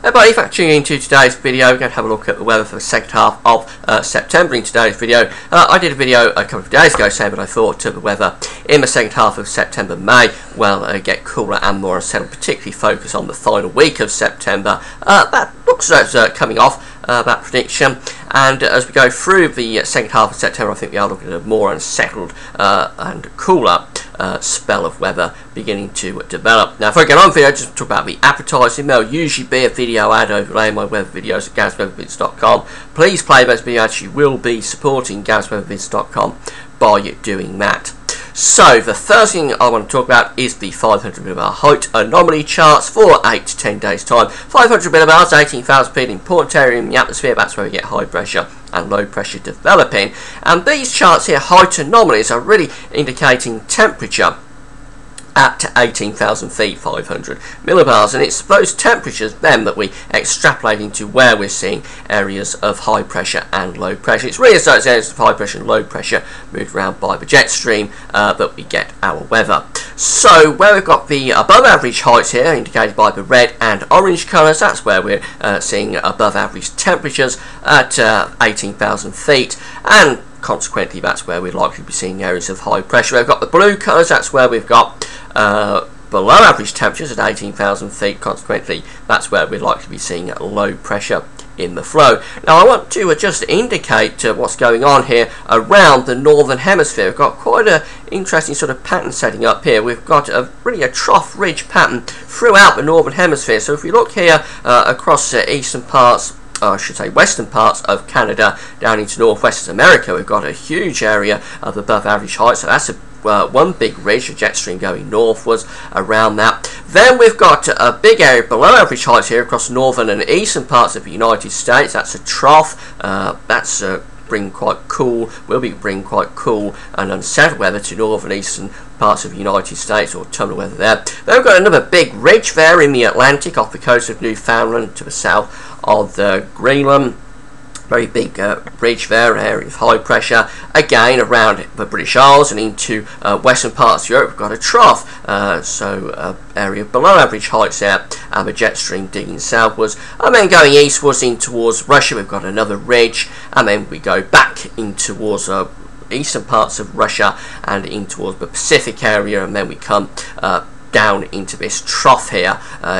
Everybody, thanks for tuning into today's video. We're going to have a look at the weather for the second half of September in today's video. I did a video a couple of days ago saying that I thought the weather in the second half of September may get cooler and more unsettled, particularly focus on the final week of September. That looks like it's coming off, that prediction. And as we go through the second half of September, I think we are looking at a more unsettled and cooler spell of weather beginning to develop. Now, if I get on video, just talk about the advertising. There'll usually be a video ad overlay in my weather videos at gavsweathervids.com. Please play those videos. You will be supporting gavsweathervids.com by doing that. So, the first thing I want to talk about is the 500 millibars height anomaly charts for 8 to 10 days time. 500 millibars, 18,000 feet, important area in the atmosphere. That's where we get high pressure and low pressure developing. And these charts here, height anomalies, are really indicating temperature at 18,000 feet, 500 millibars, and it's those temperatures then that we extrapolate into where we're seeing areas of high pressure and low pressure. It's really those areas of high pressure and low pressure moved around by the jet stream that we get our weather. So where we've got the above average heights here indicated by the red and orange colours, that's where we're seeing above average temperatures at 18,000 feet, and consequently that's where we're likely to be seeing areas of high pressure. We've got the blue colours, that's where we've got below average temperatures at 18,000 feet, consequently that's where we're likely to be seeing low pressure in the flow. Now I want to just indicate what's going on here around the northern hemisphere. We've got quite an interesting sort of pattern setting up here. We've got really a trough ridge pattern throughout the northern hemisphere. So if we look here across eastern parts, I should say western parts of Canada down into northwest America, we've got a huge area of above average height. So that's one big ridge, a jet stream going northwards around that. Then we've got a big area below average heights here across northern and eastern parts of the United States. That's a trough. That's bring quite cool, will be bring quite cool and unsettled weather to northern and eastern parts of the United States, or terminal weather there. Then we've got another big ridge there in the Atlantic off the coast of Newfoundland to the south of Greenland. Very big ridge there, an area of high pressure. Again, around the British Isles and into western parts of Europe, we've got a trough. Area below average heights there, and the jet stream digging southwards. And then going eastwards in towards Russia, we've got another ridge. And then we go back in towards eastern parts of Russia and in towards the Pacific area. And then we come down into this trough here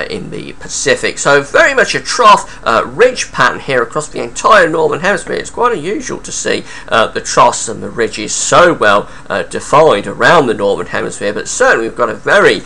in the Pacific. So very much a trough ridge pattern here across the entire northern hemisphere. It's quite unusual to see the troughs and the ridges so well defined around the northern hemisphere, but certainly we've got a very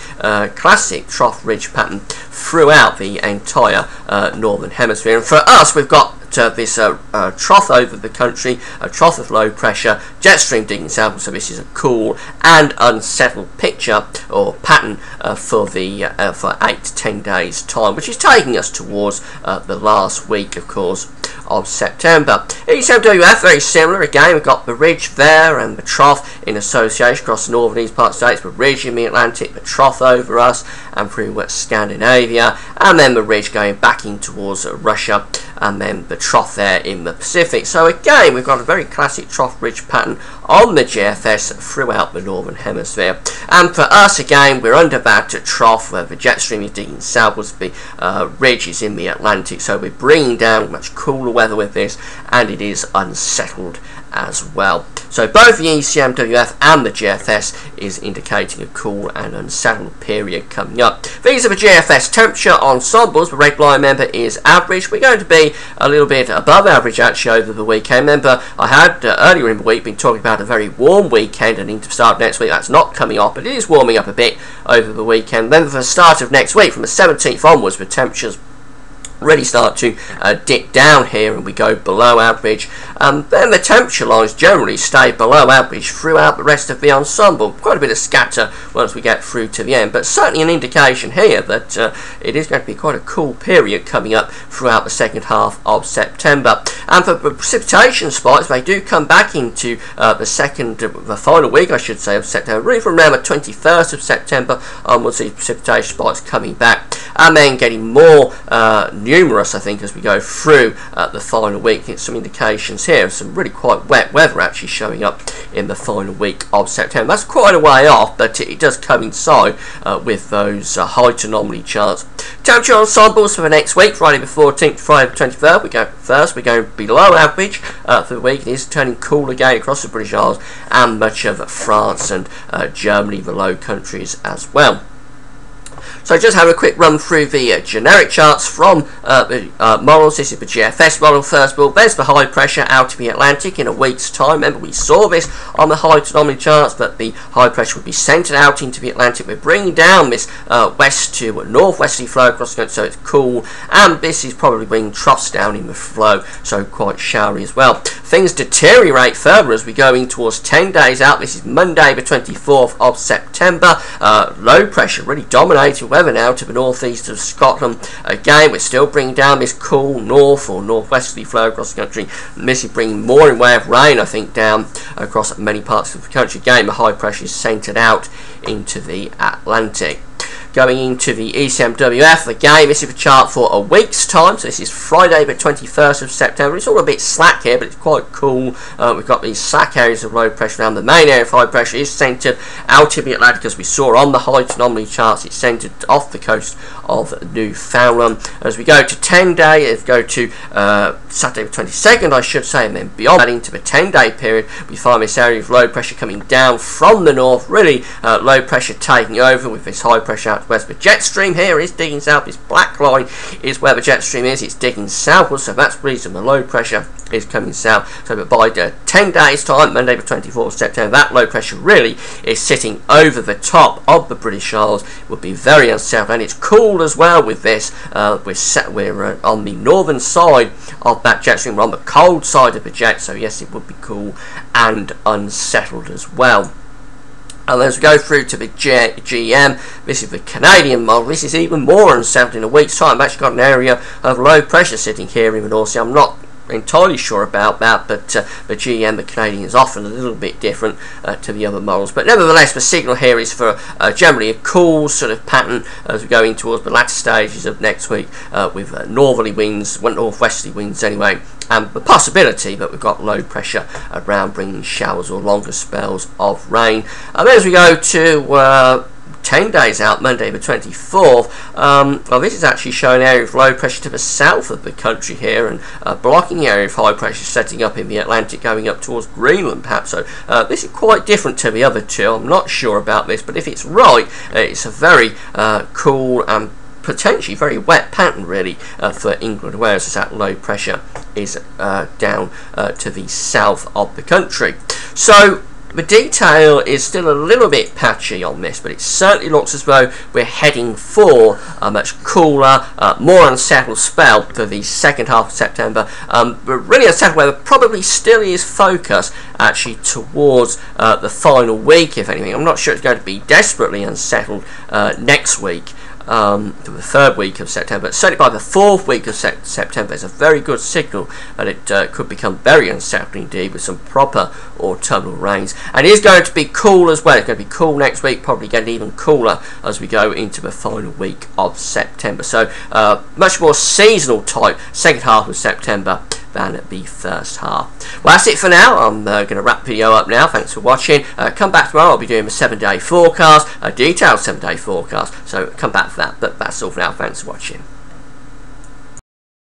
classic trough ridge pattern throughout the entire northern hemisphere. And for us, we've got this trough over the country, a trough of low pressure, jet stream digging southward. So this is a cool and unsettled picture or pattern for 8 to 10 days time, which is taking us towards the last week, of course, of September. ECMWF, very similar. Again, we've got the ridge there and the trough in association across the northern east part of the states, the ridge in the Atlantic, the trough over us and through Scandinavia, and then the ridge going back in towards Russia, and then the trough there in the Pacific. So again, we've got a very classic trough ridge pattern on the GFS throughout the northern hemisphere. And for us, again, we're under that trough where the jet stream is digging southwards. The ridge is in the Atlantic, so we're bringing down much cooler weather with this, and it is unsettled as well. So both the ECMWF and the GFS is indicating a cool and unsettled period coming up. These are the GFS temperature ensembles. The red line, member, is average. We're going to be a little bit above average actually over the weekend. Remember, I had earlier in the week been talking about a very warm weekend and into the start of next week. That's not coming off, but it is warming up a bit over the weekend. Then for the start of next week, from the 17th onwards, the temperatures really start to dip down here and we go below average, and then the temperature lines generally stay below average throughout the rest of the ensemble. Quite a bit of scatter once we get through to the end, but certainly an indication here that it is going to be quite a cool period coming up throughout the second half of September. And for precipitation spikes, they do come back into the final week, I should say, of September. Really from around the 21st of September onwards, these precipitation spikes coming back, and then getting more numerous, I think, as we go through the final week. It's some indications here of some really quite wet weather actually showing up in the final week of September. That's quite a way off, but it does coincide with those height anomaly charts. Temperature ensembles for the next week, Friday the 14th, Friday the 23rd. We're going below average for the week. It is turning cool again across the British Isles and much of France and Germany, the Low Countries as well. So just have a quick run through the generic charts from the models. This is the GFS model first of all. There's the high pressure out of the Atlantic in a week's time. Remember, we saw this on the height anomaly charts, that the high pressure would be centred out into the Atlantic. We're bringing down this west to northwesterly flow across the country, so it's cool, and this is probably bringing troughs down in the flow, so quite showery as well. Things deteriorate further as we go in towards 10 days out. This is Monday the 24th of September. Low pressure really dominating weather now to the northeast of Scotland. Again, we're still bringing down this cool north or northwesterly flow across the country. This is bringing more in way of rain, I think, down across many parts of the country. Again, the high pressure is centred out into the Atlantic. Going into the ECMWF, again, this is a chart for a week's time, so this is Friday the 21st of September. It's all a bit slack here, but it's quite cool. We've got these slack areas of low pressure around. The main area of high pressure is centred out in the Atlantic, as we saw on the height anomaly charts. It's centred off the coast of Newfoundland. As we go to 10 days, go to Saturday the 22nd, I should say, and then beyond that into the 10-day period, we find this area of low pressure coming down from the north, really low pressure taking over with this high pressure out west. The jet stream here is digging south. This black line is where the jet stream is. It's digging southwards, so that's the reason the low pressure is coming south. So by 10 days time, Monday the 24th of September, that low pressure really is sitting over the top of the British Isles. It would be very unsettled, and it's cool as well with this. We're on the northern side of that jet stream. We're on the cold side of the jet, so yes, it would be cool and unsettled as well. And as we go through to the GM, this is the Canadian model. This is even more unsettled in a week's time. I've actually got an area of low pressure sitting here in the North Sea. I'm not entirely sure about that, but the GM, the Canadian, is often a little bit different to the other models. But nevertheless, the signal here is for generally a cool sort of pattern as we go in towards the latter stages of next week with northerly winds, northwesterly winds anyway, and the possibility that we've got low pressure around bringing showers or longer spells of rain. And then as we go to 10 days out, Monday the 24th, well, this is actually showing an area of low pressure to the south of the country here, and blocking the area of high pressure setting up in the Atlantic going up towards Greenland perhaps. So this is quite different to the other two. I'm not sure about this, but if it's right, it's a very cool and potentially very wet pattern really for England, whereas that low pressure is down to the south of the country. So the detail is still a little bit patchy on this, but it certainly looks as though we're heading for a much cooler, more unsettled spell for the second half of September. But really unsettled weather probably still is focused actually towards the final week, if anything. I'm not sure it's going to be desperately unsettled next week. To the third week of September, but certainly by the fourth week of September, there's a very good signal that it could become very unsettled indeed, with some proper autumnal rains. And it is going to be cool as well. It's going to be cool next week, probably getting even cooler as we go into the final week of September. So much more seasonal type second half of September than the first half. Well, that's it for now. I'm going to wrap the video up now. Thanks for watching. Come back tomorrow. I'll be doing a 7-day forecast, a detailed 7-day forecast. So come back for that. But that's all for now. Thanks for watching.